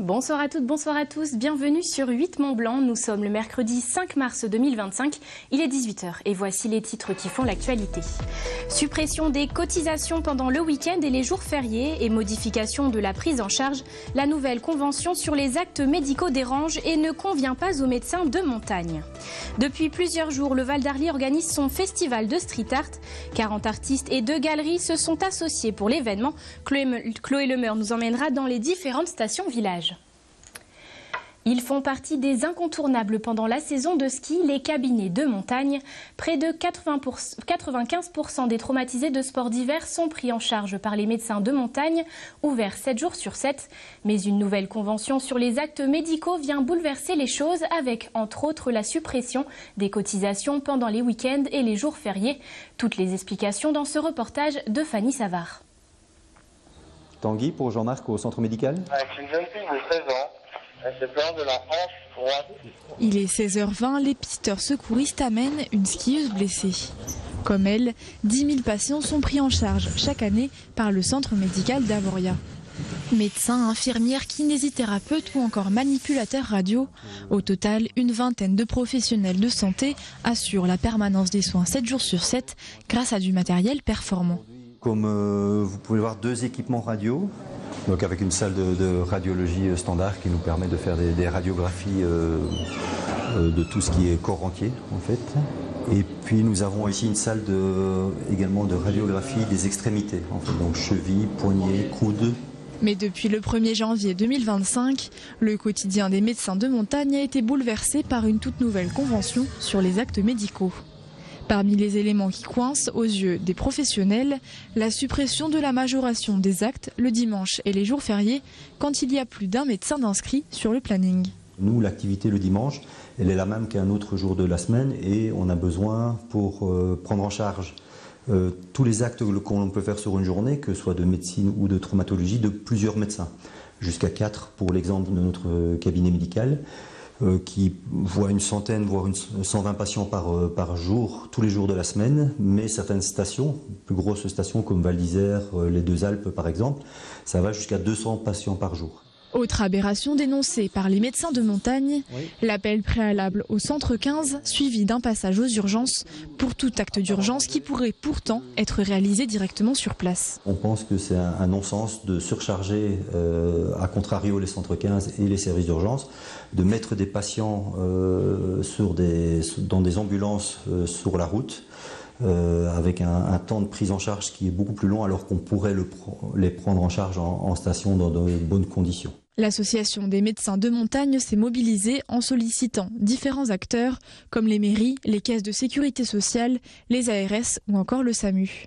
Bonsoir à toutes, bonsoir à tous, bienvenue sur 8 Mont Blanc. Nous sommes le mercredi 5 mars 2025, il est 18 h et voici les titres qui font l'actualité. Suppression des cotisations pendant le week-end et les jours fériés et modification de la prise en charge. La nouvelle convention sur les actes médicaux dérange et ne convient pas aux médecins de montagne. Depuis plusieurs jours, le Val d'Arly organise son festival de street art. 40 artistes et 2 galeries se sont associés pour l'événement. Chloé Lemeur nous emmènera dans les différentes stations villages. Ils font partie des incontournables pendant la saison de ski, les cabinets de montagne. Près de 95% des traumatisés de sport d'hiver sont pris en charge par les médecins de montagne, ouverts 7 jours sur 7. Mais une nouvelle convention sur les actes médicaux vient bouleverser les choses avec, entre autres, la suppression des cotisations pendant les week-ends et les jours fériés. Toutes les explications dans ce reportage de Fanny Savard. Tanguy pour Jean-Marc au centre médical. Avec une jeune fille de 16 ans. Elle se plaint de la hanche droite. Il est 16h20, les pisteurs secouristes amènent une skieuse blessée. Comme elle, 10 000 patients sont pris en charge chaque année par le centre médical d'Avoria. Médecins, infirmières, kinésithérapeutes ou encore manipulateurs radio. Au total, une vingtaine de professionnels de santé assurent la permanence des soins 7 jours sur 7 grâce à du matériel performant. Comme vous pouvez voir, 2 équipements radio. Donc avec une salle de radiologie standard qui nous permet de faire des radiographies de tout ce qui est corps entier en fait. Et puis nous avons ici une salle également de radiographie des extrémités, en fait, donc chevilles, poignets, coudes. Mais depuis le 1er janvier 2025, le quotidien des médecins de montagne a été bouleversé par une toute nouvelle convention sur les actes médicaux. Parmi les éléments qui coincent aux yeux des professionnels, la suppression de la majoration des actes le dimanche et les jours fériés quand il y a plus d'un médecin d'inscrit sur le planning. Nous, l'activité le dimanche, elle est la même qu'un autre jour de la semaine et on a besoin pour prendre en charge tous les actes qu'on peut faire sur une journée, que ce soit de médecine ou de traumatologie, de plusieurs médecins. Jusqu'à 4 pour l'exemple de notre cabinet médical. Qui voit une centaine, voire 120 patients par jour, tous les jours de la semaine, mais certaines stations, plus grosses stations comme Val d'Isère, les Deux Alpes par exemple, ça va jusqu'à 200 patients par jour. Autre aberration dénoncée par les médecins de montagne, l'appel préalable au centre 15 suivi d'un passage aux urgences pour tout acte d'urgence qui pourrait pourtant être réalisé directement sur place. On pense que c'est un non-sens de surcharger à contrario les centres 15 et les services d'urgence, de mettre des patients dans des ambulances sur la route avec un temps de prise en charge qui est beaucoup plus long alors qu'on pourrait les prendre en charge en station dans de bonnes conditions. L'association des médecins de montagne s'est mobilisée en sollicitant différents acteurs comme les mairies, les caisses de sécurité sociale, les ARS ou encore le SAMU.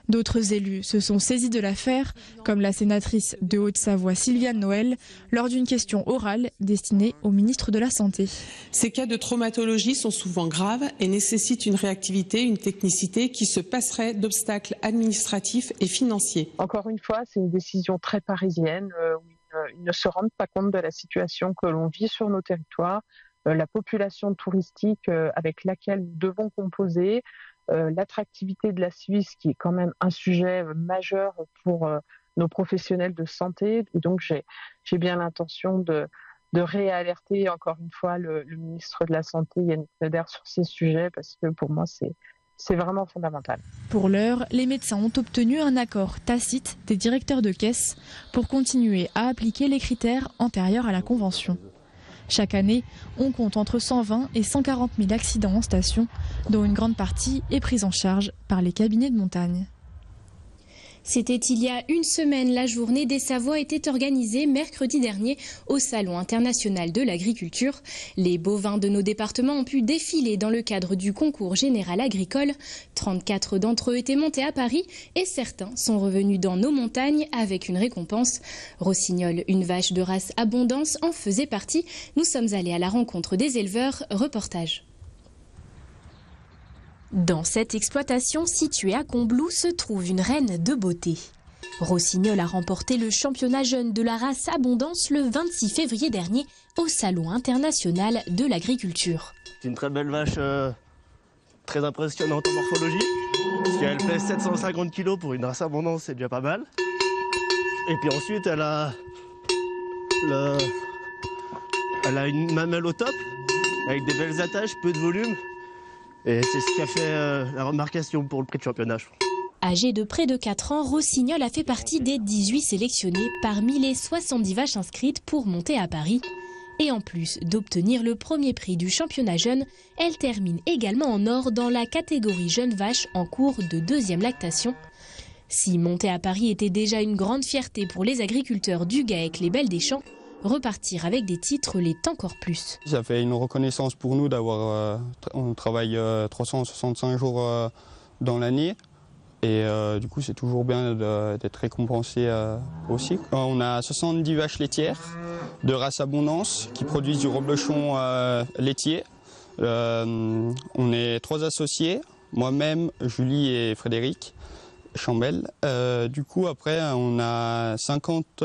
D'autres élus se sont saisis de l'affaire, comme la sénatrice de Haute-Savoie Sylviane Noël, lors d'une question orale destinée au ministre de la Santé. Ces cas de traumatologie sont souvent graves et nécessitent une réactivité, une technicité qui se passerait d'obstacles administratifs et financiers. Encore une fois, c'est une décision très parisienne où ils ne se rendent pas compte de la situation que l'on vit sur nos territoires, la population touristique avec laquelle nous devons composer, l'attractivité de la Suisse qui est quand même un sujet majeur pour nos professionnels de santé. Et donc j'ai bien l'intention de réalerter encore une fois le ministre de la Santé, Yannick Neuder, sur ces sujets parce que pour moi c'est vraiment fondamental. Pour l'heure, les médecins ont obtenu un accord tacite des directeurs de caisse pour continuer à appliquer les critères antérieurs à la convention. Chaque année, on compte entre 120 et 140 000 accidents en station, dont une grande partie est prise en charge par les cabinets de montagne. C'était il y a une semaine, la journée des Savoies était organisée mercredi dernier au Salon international de l'agriculture. Les bovins de nos départements ont pu défiler dans le cadre du concours général agricole. 34 d'entre eux étaient montés à Paris et certains sont revenus dans nos montagnes avec une récompense. Rossignol, une vache de race Abondance, en faisait partie. Nous sommes allés à la rencontre des éleveurs. Reportage. Dans cette exploitation située à Combloux se trouve une reine de beauté. Rossignol a remporté le championnat jeune de la race Abondance le 26 février dernier au Salon international de l'agriculture. C'est une très belle vache, très impressionnante en morphologie, parce qu'elle pèse 750 kg pour une race Abondance, c'est déjà pas mal. Et puis ensuite elle a Elle a une mamelle au top, avec des belles attaches, peu de volume. Et c'est ce qui a fait la remarcation pour le prix de championnat. Âgé de près de 4 ans, Rossignol a fait partie des 18 sélectionnés parmi les 70 vaches inscrites pour monter à Paris. Et en plus d'obtenir le premier prix du championnat jeune, elle termine également en or dans la catégorie jeune vache en cours de 2e lactation. Si monter à Paris était déjà une grande fierté pour les agriculteurs du GAEC Les Belles des Champs, repartir avec des titres l'est encore plus. Ça fait une reconnaissance pour nous d'avoir, on travaille 365 jours dans l'année. Et du coup, c'est toujours bien d'être récompensé aussi. On a 70 vaches laitières de race Abondance qui produisent du reblochon laitier. On est 3 associés, moi-même, Julie et Frédéric Chambel. Du coup, après, on a 50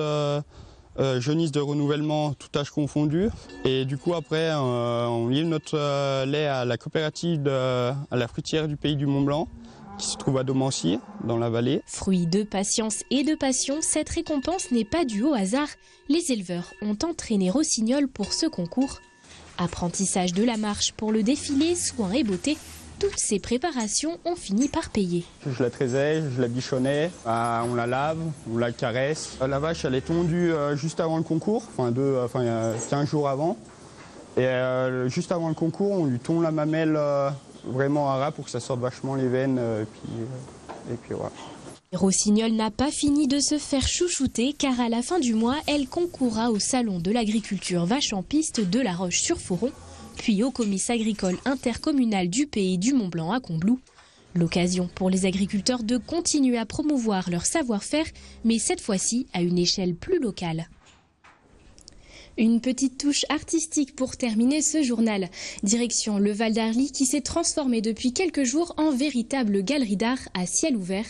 jeunisses de renouvellement, tout âge confondu. Et du coup, après, on livre notre lait à la coopérative à la fruitière du Pays du Mont-Blanc, qui se trouve à Domancy, dans la vallée. Fruit de patience et de passion, cette récompense n'est pas due au hasard. Les éleveurs ont entraîné Rossignol pour ce concours. Apprentissage de la marche pour le défilé, soins et beauté, toutes ces préparations ont fini par payer. Je la traisais, je la bichonnais, on la lave, on la caresse. La vache, elle est tondue juste avant le concours, enfin 15 jours avant. Et juste avant le concours, on lui tond la mamelle vraiment à ras pour que ça sorte vachement les veines. Et puis voilà. Rossignol n'a pas fini de se faire chouchouter car à la fin du mois, elle concourra au salon de l'agriculture vache en piste de La Roche-sur-Foron, puis au comice agricole intercommunal du Pays du Mont-Blanc à Combloux. L'occasion pour les agriculteurs de continuer à promouvoir leur savoir-faire, mais cette fois-ci à une échelle plus locale. Une petite touche artistique pour terminer ce journal. Direction le Val d'Arly qui s'est transformé depuis quelques jours en véritable galerie d'art à ciel ouvert.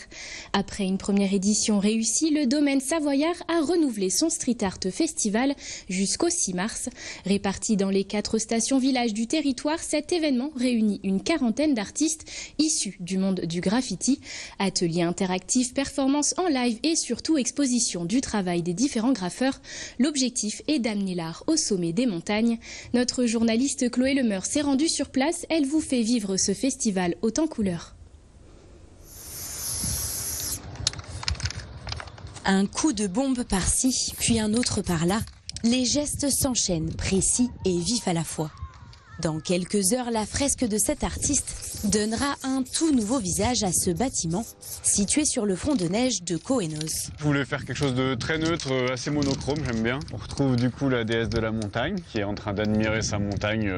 Après une première édition réussie, le domaine savoyard a renouvelé son Street Art Festival jusqu'au 6 mars. Réparti dans les 4 stations-villages du territoire, cet événement réunit une quarantaine d'artistes issus du monde du graffiti. Ateliers interactifs, performances en live et surtout exposition du travail des différents graffeurs. L'objectif est d'amener l'art au sommet des montagnes. Notre journaliste Chloé Lemeur s'est rendue sur place. Elle vous fait vivre ce festival haut en couleurs. Un coup de bombe par-ci, puis un autre par-là. Les gestes s'enchaînent, précis et vifs à la fois. Dans quelques heures, la fresque de cet artiste donnera un tout nouveau visage à ce bâtiment situé sur le front de neige de Cohennoz. Je voulais faire quelque chose de très neutre, assez monochrome, j'aime bien. On retrouve du coup la déesse de la montagne qui est en train d'admirer sa montagne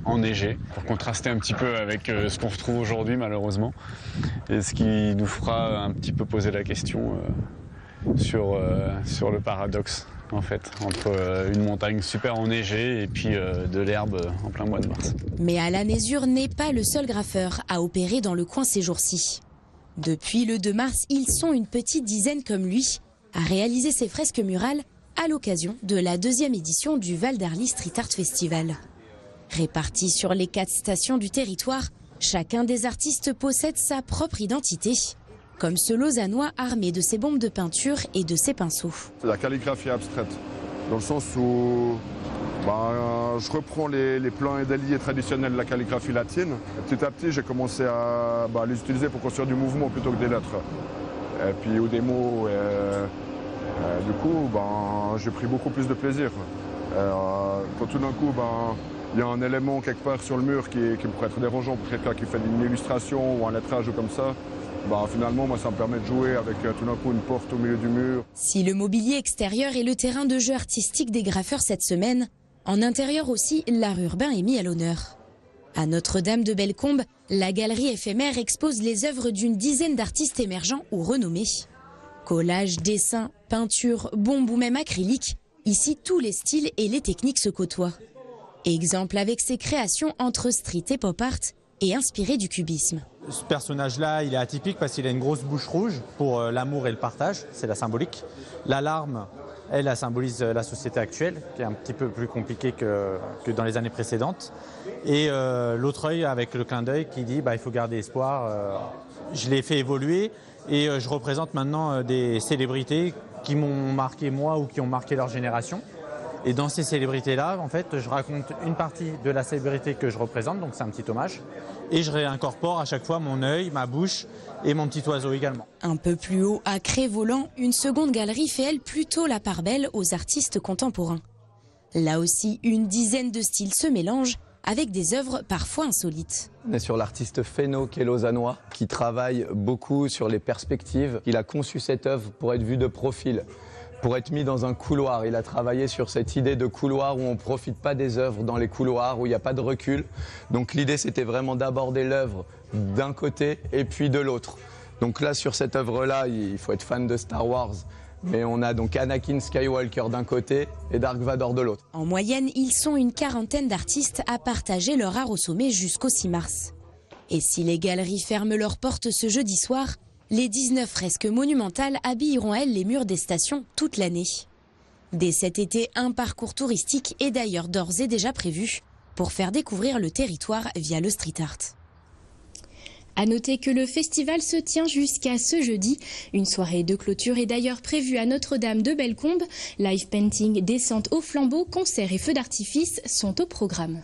enneigée pour contraster un petit peu avec ce qu'on retrouve aujourd'hui malheureusement et ce qui nous fera un petit peu poser la question sur le paradoxe en fait, entre une montagne super enneigée et puis de l'herbe en plein mois de mars. Mais Alan Ezur n'est pas le seul graffeur à opérer dans le coin ces jours-ci. Depuis le 2 mars, ils sont une petite dizaine comme lui à réaliser ces fresques murales à l'occasion de la 2e édition du Val d'Arly Street Art Festival. Répartis sur les 4 stations du territoire, chacun des artistes possède sa propre identité. Comme ce Lausannois armé de ses bombes de peinture et de ses pinceaux. C'est la calligraphie abstraite, dans le sens où je reprends les plans et déliés traditionnels de la calligraphie latine. Et petit à petit, j'ai commencé à les utiliser pour construire du mouvement plutôt que des lettres. Et puis, ou des mots. Du coup, j'ai pris beaucoup plus de plaisir. Quand tout d'un coup, il y a un élément quelque part sur le mur qui pourrait être dérangeant pour quelqu'un qui fait une illustration ou un lettrage ou comme ça, finalement, moi, ça me permet de jouer avec tout d'un coup une porte au milieu du mur. Si le mobilier extérieur est le terrain de jeu artistique des graffeurs cette semaine, en intérieur aussi, l'art urbain est mis à l'honneur. À Notre-Dame de Bellecombe, la galerie éphémère expose les œuvres d'une dizaine d'artistes émergents ou renommés. Collage, dessin, peinture, bombe ou même acrylique, ici tous les styles et les techniques se côtoient. Exemple avec ses créations entre street et pop art et inspiré du cubisme. Ce personnage-là, il est atypique parce qu'il a une grosse bouche rouge pour l'amour et le partage, c'est la symbolique. L'alarme, elle symbolise la société actuelle, qui est un petit peu plus compliquée que dans les années précédentes. Et l'autre œil avec le clin d'œil qui dit il faut garder espoir. Je l'ai fait évoluer et je représente maintenant des célébrités qui m'ont marqué moi ou qui ont marqué leur génération. Et dans ces célébrités-là, en fait, je raconte une partie de la célébrité que je représente, donc c'est un petit hommage. Et je réincorpore à chaque fois mon œil, ma bouche et mon petit oiseau également. Un peu plus haut, à Cré-Volant, une seconde galerie fait elle plutôt la part belle aux artistes contemporains. Là aussi, une dizaine de styles se mélangent avec des œuvres parfois insolites. On est sur l'artiste Fesneau, qui est lausannois, qui travaille beaucoup sur les perspectives. Il a conçu cette œuvre pour être vu de profil, pour être mis dans un couloir. Il a travaillé sur cette idée de couloir où on ne profite pas des œuvres dans les couloirs, où il n'y a pas de recul. Donc l'idée, c'était vraiment d'aborder l'œuvre d'un côté et puis de l'autre. Donc là, sur cette œuvre-là, il faut être fan de Star Wars. Mais on a donc Anakin Skywalker d'un côté et Dark Vador de l'autre. En moyenne, ils sont une quarantaine d'artistes à partager leur art au sommet jusqu'au 6 mars. Et si les galeries ferment leurs portes ce jeudi soir, les 19 fresques monumentales habilleront, elles, les murs des stations toute l'année. Dès cet été, un parcours touristique est d'ailleurs d'ores et déjà prévu pour faire découvrir le territoire via le street art. À noter que le festival se tient jusqu'à ce jeudi. Une soirée de clôture est d'ailleurs prévue à Notre-Dame de Bellecombe. Live painting, descente au flambeau, concerts et feux d'artifice sont au programme.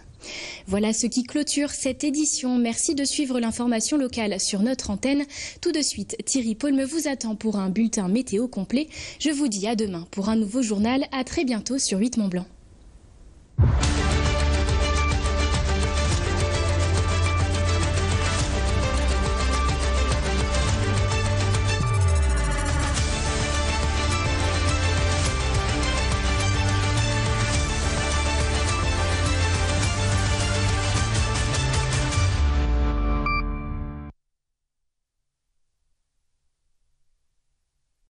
Voilà ce qui clôture cette édition. Merci de suivre l'information locale sur notre antenne. Tout de suite, Thierry Paulme vous attend pour un bulletin météo complet. Je vous dis à demain pour un nouveau journal. À très bientôt sur 8 Mont Blanc.